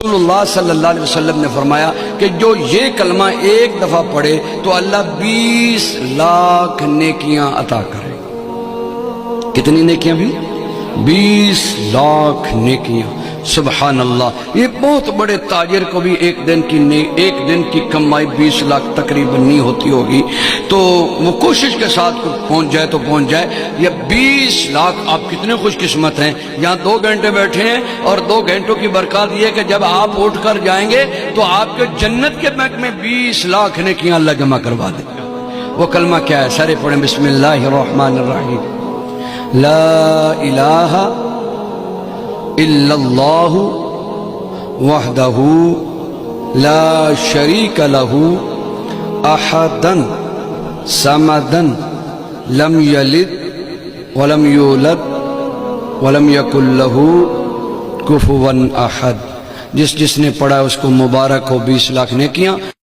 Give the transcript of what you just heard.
رسول اللہ صلی اللہ علیہ وسلم نے فرمایا کہ جو یہ کلمہ ایک دفعہ پڑھے تو اللہ 20 لاکھ نیکیاں عطا کرے. کتنی نیکیاں بھی؟ 20 لاکھ نیکیاں. سبحان اللہ. یہ بہت بڑے تاجر کو بھی ایک دن کی کمائی 20 لاکھ تقریباً نہیں ہوتی ہوگی، تو وہ کوشش کے ساتھ پہنچ جائے تو پہنچ جائے. یہ 20 لاکھ. آپ کتنے خوش قسمت ہیں، یہاں 2 گھنٹے بیٹھے ہیں اور 2 گھنٹوں کی برکات یہ ہے کہ جب آپ اٹھ کر جائیں گے تو آپ کے جنت کے بینک میں 20 لاکھ نیکیاں اللہ جمع کروا دے گا. وہ کلمہ کیا ہے؟ سارے پڑھیں. بسم اللہ الرحمن الرحیم. لا الہ الا اللہ وحدہ لا شریک لہ احدا صمدا لم یلد ولم یولد ولم یکن لہ کفوا احد. جس نے پڑھا اس کو مبارک ہو 20 لاکھ نیکیاں.